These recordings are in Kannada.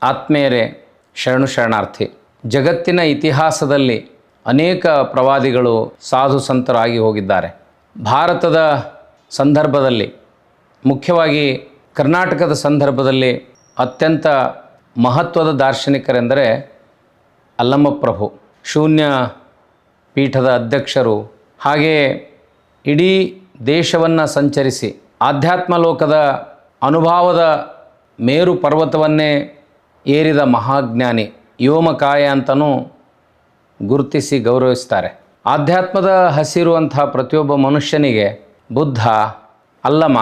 ಆತ್ಮೇಯರೇ, ಶರಣು ಶರಣಾರ್ಥಿ. ಜಗತ್ತಿನ ಇತಿಹಾಸದಲ್ಲಿ ಅನೇಕ ಪ್ರವಾದಿಗಳು ಸಾಧು ಸಂತರಾಗಿ ಹೋಗಿದ್ದಾರೆ. ಭಾರತದ ಸಂದರ್ಭದಲ್ಲಿ, ಮುಖ್ಯವಾಗಿ ಕರ್ನಾಟಕದ ಸಂದರ್ಭದಲ್ಲಿ ಅತ್ಯಂತ ಮಹತ್ವದ ದಾರ್ಶನಿಕರೆಂದರೆ ಅಲ್ಲಮಪ್ರಭು, ಶೂನ್ಯ ಪೀಠದ ಅಧ್ಯಕ್ಷರು. ಹಾಗೆಯೇ ಇಡೀ ದೇಶವನ್ನು ಸಂಚರಿಸಿ ಆಧ್ಯಾತ್ಮ ಲೋಕದ ಅನುಭವದ ಮೇರು ಪರ್ವತವನ್ನೇ ಏರಿದ ಮಹಾಜ್ಞಾನಿ, ವ್ಯೋಮಕಾಯ ಅಂತಲೂ ಗುರುತಿಸಿ ಗೌರವಿಸ್ತಾರೆ. ಆಧ್ಯಾತ್ಮದ ಹಸಿರುವಂತಹ ಪ್ರತಿಯೊಬ್ಬ ಮನುಷ್ಯನಿಗೆ ಬುದ್ಧ, ಅಲ್ಲಮ,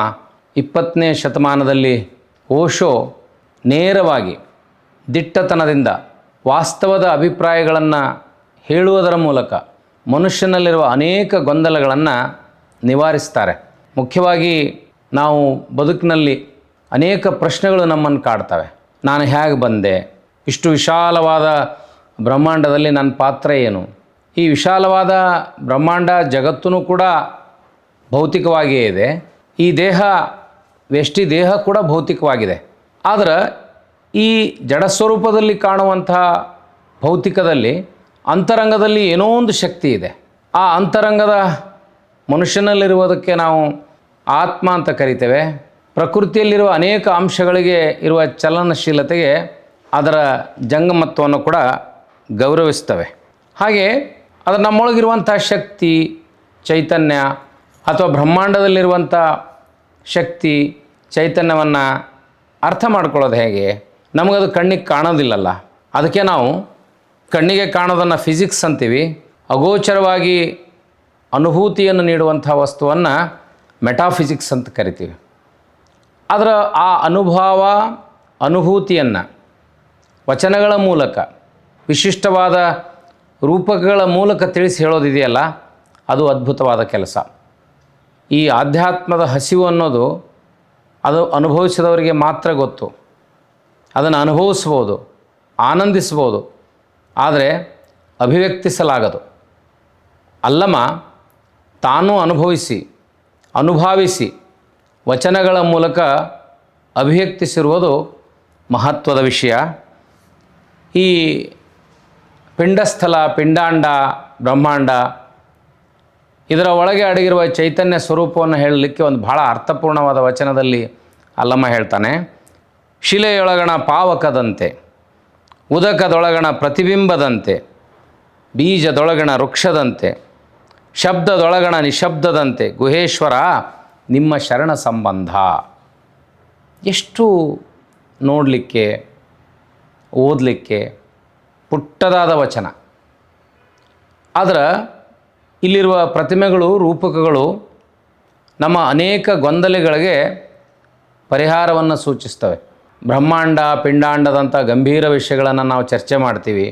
20ನೇ ಶತಮಾನದಲ್ಲಿ ಓಶೋ ನೇರವಾಗಿ ದಿಟ್ಟತನದಿಂದ ವಾಸ್ತವದ ಅಭಿಪ್ರಾಯಗಳನ್ನು ಹೇಳುವುದರ ಮೂಲಕ ಮನುಷ್ಯನಲ್ಲಿರುವ ಅನೇಕ ಗೊಂದಲಗಳನ್ನು ನಿವಾರಿಸ್ತಾರೆ. ಮುಖ್ಯವಾಗಿ ನಾವು ಬದುಕಿನಲ್ಲಿ ಅನೇಕ ಪ್ರಶ್ನೆಗಳು ನಮ್ಮನ್ನು ಕಾಡ್ತವೆ. ನಾನು ಹೇಗೆ ಬಂದೆ? ಇಷ್ಟು ವಿಶಾಲವಾದ ಬ್ರಹ್ಮಾಂಡದಲ್ಲಿ ನನ್ನ ಪಾತ್ರ ಏನು? ಈ ವಿಶಾಲವಾದ ಬ್ರಹ್ಮಾಂಡ ಜಗತ್ತೂ ಕೂಡ ಭೌತಿಕವಾಗಿಯೇ ಇದೆ. ಈ ದೇಹ, ವ್ಯಷ್ಟಿ ದೇಹ ಕೂಡ ಭೌತಿಕವಾಗಿದೆ. ಆದರೆ ಈ ಜಡಸ್ವರೂಪದಲ್ಲಿ ಕಾಣುವಂತಹ ಭೌತಿಕದಲ್ಲಿ ಅಂತರಂಗದಲ್ಲಿ ಏನೋ ಒಂದು ಶಕ್ತಿ ಇದೆ. ಆ ಅಂತರಂಗದ ಮನುಷ್ಯನಲ್ಲಿರುವುದಕ್ಕೆ ನಾವು ಆತ್ಮ ಅಂತ ಕರಿತೇವೆ. ಪ್ರಕೃತಿಯಲ್ಲಿರುವ ಅನೇಕ ಅಂಶಗಳಿಗೆ ಇರುವ ಚಲನಶೀಲತೆಗೆ ಅದರ ಜಂಗಮತ್ವವನ್ನು ಕೂಡ ಗೌರವಿಸ್ತವೆ. ಹಾಗೆ ಅದರ ನಮ್ಮೊಳಗಿರುವಂಥ ಶಕ್ತಿ, ಚೈತನ್ಯ ಅಥವಾ ಬ್ರಹ್ಮಾಂಡದಲ್ಲಿರುವಂಥ ಶಕ್ತಿ, ಚೈತನ್ಯವನ್ನು ಅರ್ಥ ಮಾಡ್ಕೊಳ್ಳೋದು ಹೇಗೆ? ನಮಗದು ಕಣ್ಣಿಗೆ ಕಾಣೋದಿಲ್ಲಲ್ಲ. ಅದಕ್ಕೆ ನಾವು ಕಣ್ಣಿಗೆ ಕಾಣೋದನ್ನು ಫಿಸಿಕ್ಸ್ ಅಂತೀವಿ. ಅಗೋಚರವಾಗಿ ಅನುಭೂತಿಯನ್ನು ನೀಡುವಂಥ ವಸ್ತುವನ್ನು ಮೆಟಾಫಿಸಿಕ್ಸ್ ಅಂತ ಕರಿತೀವಿ. ಅದರ ಆ ಅನುಭೂತಿಯನ್ನು ವಚನಗಳ ಮೂಲಕ, ವಿಶಿಷ್ಟವಾದ ರೂಪಕಗಳ ಮೂಲಕ ತಿಳಿಸಿ ಹೇಳೋದಿದೆಯಲ್ಲ, ಅದು ಅದ್ಭುತವಾದ ಕೆಲಸ. ಈ ಆಧ್ಯಾತ್ಮದ ಹಸಿವು ಅನ್ನೋದು ಅದು ಅನುಭವಿಸಿದವರಿಗೆ ಮಾತ್ರ ಗೊತ್ತು. ಅದನ್ನು ಅನುಭವಿಸ್ಬೋದು, ಆನಂದಿಸ್ಬೋದು, ಆದರೆ ಅಭಿವ್ಯಕ್ತಿಸಲಾಗದು. ಅಲ್ಲಮ ತಾನೂ ಅನುಭವಿಸಿ ವಚನಗಳ ಮೂಲಕ ಅಭಿವ್ಯಕ್ತಿಸಿರುವುದು ಮಹತ್ವದ ವಿಷಯ. ಈ ಪಿಂಡಸ್ಥಲ, ಪಿಂಡಾಂಡ, ಬ್ರಹ್ಮಾಂಡ ಇದರ ಒಳಗೆ ಅಡಗಿರುವ ಚೈತನ್ಯ ಸ್ವರೂಪವನ್ನು ಹೇಳಲಿಕ್ಕೆ ಒಂದು ಬಹಳ ಅರ್ಥಪೂರ್ಣವಾದ ವಚನದಲ್ಲಿ ಅಲ್ಲಮ ಹೇಳ್ತಾನೆ. ಶಿಲೆಯೊಳಗಣ ಪಾವಕದಂತೆ, ಉದಕದೊಳಗಣ ಪ್ರತಿಬಿಂಬದಂತೆ, ಬೀಜದೊಳಗಣ ವೃಕ್ಷದಂತೆ, ಶಬ್ದದೊಳಗಣ ನಿಶಬ್ದದಂತೆ, ಗುಹೇಶ್ವರ ನಿಮ್ಮ ಶರಣ ಸಂಬಂಧ. ಎಷ್ಟು ನೋಡಲಿಕ್ಕೆ, ಓದಲಿಕ್ಕೆ ಪುಟ್ಟದಾದ ವಚನ. ಆದರೆ ಇಲ್ಲಿರುವ ಪ್ರತಿಮೆಗಳು, ರೂಪಕಗಳು ನಮ್ಮ ಅನೇಕ ಗೊಂದಲಗಳಿಗೆ ಪರಿಹಾರವನ್ನು ಸೂಚಿಸ್ತವೆ. ಬ್ರಹ್ಮಾಂಡ, ಪಿಂಡಾಂಡದಂಥ ಗಂಭೀರ ವಿಷಯಗಳನ್ನು ನಾವು ಚರ್ಚೆ ಮಾಡ್ತೀವಿ.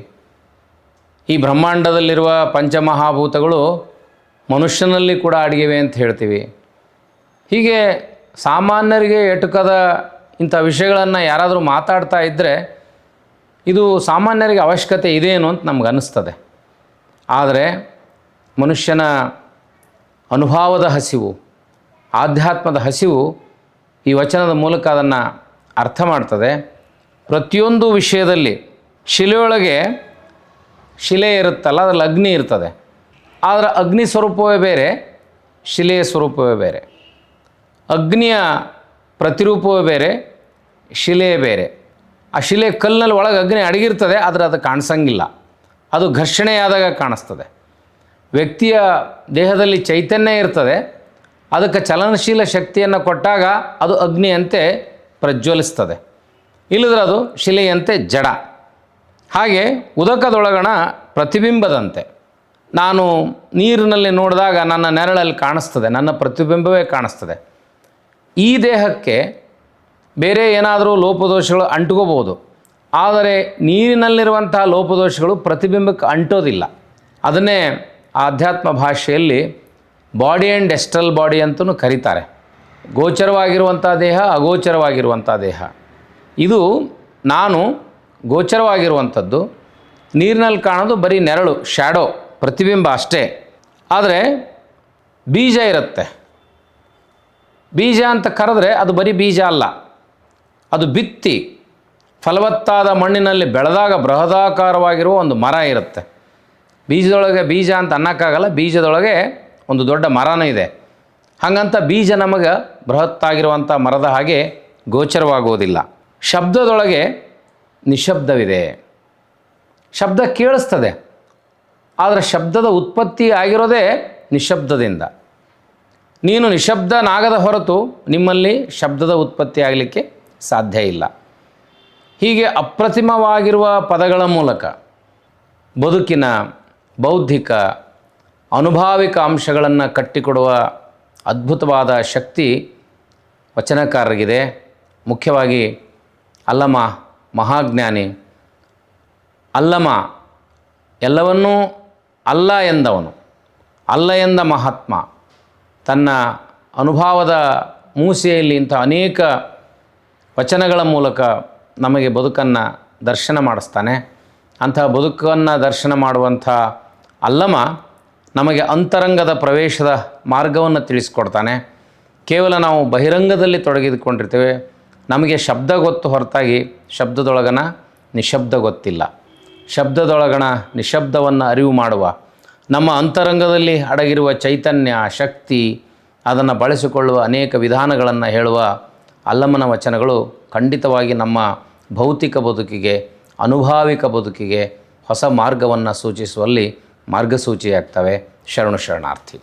ಈ ಬ್ರಹ್ಮಾಂಡದಲ್ಲಿರುವ ಪಂಚಮಹಾಭೂತಗಳು ಮನುಷ್ಯನಲ್ಲಿ ಕೂಡ ಅಡಗಿವೆ ಅಂತ ಹೇಳ್ತೀವಿ. ಹೀಗೆ ಸಾಮಾನ್ಯರಿಗೆ ಎಟುಕದ ಇಂಥ ವಿಷಯಗಳನ್ನು ಯಾರಾದರೂ ಮಾತಾಡ್ತಾ ಇದ್ದರೆ ಇದು ಸಾಮಾನ್ಯರಿಗೆ ಅವಶ್ಯಕತೆ ಇದೆಯೇನು ಅಂತ ನಮ್ಗೆ ಅನ್ನಿಸ್ತದೆ. ಆದರೆ ಮನುಷ್ಯನ ಅನುಭವದ ಹಸಿವು, ಆಧ್ಯಾತ್ಮದ ಹಸಿವು ಈ ವಚನದ ಮೂಲಕ ಅದನ್ನು ಅರ್ಥ ಮಾಡ್ತದೆ. ಪ್ರತಿಯೊಂದು ವಿಷಯದಲ್ಲಿ ಶಿಲೆಯೊಳಗೆ ಶಿಲೆ ಇರುತ್ತಲ್ಲ, ಅದರಲ್ಲಿ ಅಗ್ನಿ ಇರ್ತದೆ. ಆದರೆ ಅಗ್ನಿ ಸ್ವರೂಪವೇ ಬೇರೆ, ಶಿಲೆಯ ಸ್ವರೂಪವೇ ಬೇರೆ. ಅಗ್ನಿಯ ಪ್ರತಿರೂಪವೇ ಬೇರೆ, ಶಿಲೆಯೇ ಬೇರೆ. ಆ ಶಿಲೆ ಕಲ್ಲಿನಲ್ಲಿ ಒಳಗೆ ಅಗ್ನಿ ಅಡಗಿರ್ತದೆ, ಆದರೆ ಅದು ಕಾಣಿಸಂಗಿಲ್ಲ. ಅದು ಘರ್ಷಣೆಯಾದಾಗ ಕಾಣಿಸ್ತದೆ. ವ್ಯಕ್ತಿಯ ದೇಹದಲ್ಲಿ ಚೈತನ್ಯ ಇರ್ತದೆ, ಅದಕ್ಕೆ ಚಲನಶೀಲ ಶಕ್ತಿಯನ್ನು ಕೊಟ್ಟಾಗ ಅದು ಅಗ್ನಿಯಂತೆ ಪ್ರಜ್ವಲಿಸ್ತದೆ, ಇಲ್ಲದ್ರೆ ಅದು ಶಿಲೆಯಂತೆ ಜಡ. ಹಾಗೆ ಉದಕದೊಳಗಣ ಪ್ರತಿಬಿಂಬದಂತೆ, ನಾನು ನೀರಿನಲ್ಲಿ ನೋಡಿದಾಗ ನನ್ನ ನೆರಳಲ್ಲಿ ಕಾಣಿಸ್ತದೆ, ನನ್ನ ಪ್ರತಿಬಿಂಬವೇ ಕಾಣಿಸ್ತದೆ. ಈ ದೇಹಕ್ಕೆ ಬೇರೆ ಏನಾದರೂ ಲೋಪದೋಷಗಳು ಅಂಟ್ಕೋಬೋದು, ಆದರೆ ನೀರಿನಲ್ಲಿರುವಂತಹ ಲೋಪದೋಷಗಳು ಪ್ರತಿಬಿಂಬಕ್ಕೆ ಅಂಟೋದಿಲ್ಲ. ಅದನ್ನೇ ಆಧ್ಯಾತ್ಮ ಭಾಷೆಯಲ್ಲಿ ಬಾಡಿ ಆ್ಯಂಡ್ ಎಸ್ಟ್ರಲ್ ಬಾಡಿ ಅಂತಲೂ ಕರೀತಾರೆ. ಗೋಚರವಾಗಿರುವಂಥ ದೇಹ, ಅಗೋಚರವಾಗಿರುವಂಥ ದೇಹ. ಇದು ನಾನು ಗೋಚರವಾಗಿರುವಂಥದ್ದು, ನೀರಿನಲ್ಲಿ ಕಾಣೋದು ಬರೀ ನೆರಳು, ಶ್ಯಾಡೋ, ಪ್ರತಿಬಿಂಬ ಅಷ್ಟೇ. ಆದರೆ ಬೀಜ ಇರುತ್ತೆ. ಬೀಜ ಅಂತ ಕರೆದ್ರೆ ಅದು ಬರೀ ಬೀಜ ಅಲ್ಲ, ಅದು ಬಿತ್ತಿ ಫಲವತ್ತಾದ ಮಣ್ಣಿನಲ್ಲಿ ಬೆಳೆದಾಗ ಬೃಹದಾಕಾರವಾಗಿರುವ ಒಂದು ಮರ ಇರುತ್ತೆ. ಬೀಜದೊಳಗೆ ಬೀಜ ಅಂತ ಅನ್ನೋಕ್ಕಾಗಲ್ಲ, ಬೀಜದೊಳಗೆ ಒಂದು ದೊಡ್ಡ ಮರನೇ ಇದೆ. ಹಾಗಂತ ಬೀಜ ನಮಗೆ ಬೃಹತ್ತಾಗಿರುವಂಥ ಮರದ ಹಾಗೆ ಗೋಚರವಾಗುವುದಿಲ್ಲ. ಶಬ್ದದೊಳಗೆ ನಿಶಬ್ದವಿದೆ. ಶಬ್ದ ಕೇಳಿಸ್ತದೆ, ಆದರೆ ಶಬ್ದದ ಉತ್ಪತ್ತಿ ಆಗಿರೋದೇ ನಿಶಬ್ದದಿಂದ. ನೀನು ನಿಶಬ್ದನಾಗದ ಹೊರತು ನಿಮ್ಮಲ್ಲಿ ಶಬ್ದದ ಉತ್ಪತ್ತಿ ಆಗಲಿಕ್ಕೆ ಸಾಧ್ಯ ಇಲ್ಲ. ಹೀಗೆ ಅಪ್ರತಿಮವಾಗಿರುವ ಪದಗಳ ಮೂಲಕ ಬದುಕಿನ ಬೌದ್ಧಿಕ ಅನುಭಾವಿಕ ಅಂಶಗಳನ್ನು ಕಟ್ಟಿಕೊಡುವ ಅದ್ಭುತವಾದ ಶಕ್ತಿ ವಚನಕಾರರಿಗಿದೆ. ಮುಖ್ಯವಾಗಿ ಅಲ್ಲಮ ಮಹಾಜ್ಞಾನಿ. ಅಲ್ಲಮ ಎಲ್ಲವನ್ನೂ ಅಲ್ಲ ಎಂದವನು, ಅಲ್ಲ ಎಂದ ಮಹಾತ್ಮ. ತನ್ನ ಅನುಭವದ ಮೂಸೆಯಲ್ಲಿ ಇಂಥ ಅನೇಕ ವಚನಗಳ ಮೂಲಕ ನಮಗೆ ಬದುಕನ್ನು ದರ್ಶನ ಮಾಡಿಸ್ತಾನೆ. ಅಂತಹ ಬದುಕನ್ನು ದರ್ಶನ ಮಾಡುವಂಥ ಅಲ್ಲಮ ನಮಗೆ ಅಂತರಂಗದ ಪ್ರವೇಶದ ಮಾರ್ಗವನ್ನು ತಿಳಿಸ್ಕೊಡ್ತಾನೆ. ಕೇವಲ ನಾವು ಬಹಿರಂಗದಲ್ಲಿ ತೊಡಗಿಕೊಂಡಿರ್ತೇವೆ, ನಮಗೆ ಶಬ್ದ ಗೊತ್ತು ಹೊರತಾಗಿ ಶಬ್ದದೊಳಗನ ನಿಶಬ್ದ ಗೊತ್ತಿಲ್ಲ. ಶಬ್ದದೊಳಗಣ ನಿಶಬ್ದವನ್ನು ಅರಿವು ಮಾಡುವ, ನಮ್ಮ ಅಂತರಂಗದಲ್ಲಿ ಅಡಗಿರುವ ಚೈತನ್ಯ ಶಕ್ತಿ, ಅದನ್ನು ಬಳಸಿಕೊಳ್ಳುವ ಅನೇಕ ವಿಧಾನಗಳನ್ನು ಹೇಳುವ ಅಲ್ಲಮನ ವಚನಗಳು ಖಂಡಿತವಾಗಿ ನಮ್ಮ ಭೌತಿಕ ಬದುಕಿಗೆ, ಅನುಭಾವಿಕ ಬದುಕಿಗೆ ಹೊಸ ಮಾರ್ಗವನ್ನು ಸೂಚಿಸುವಲ್ಲಿ ಮಾರ್ಗಸೂಚಿಯಾಗ್ತವೆ. ಶರಣು ಶರಣಾರ್ಥಿ.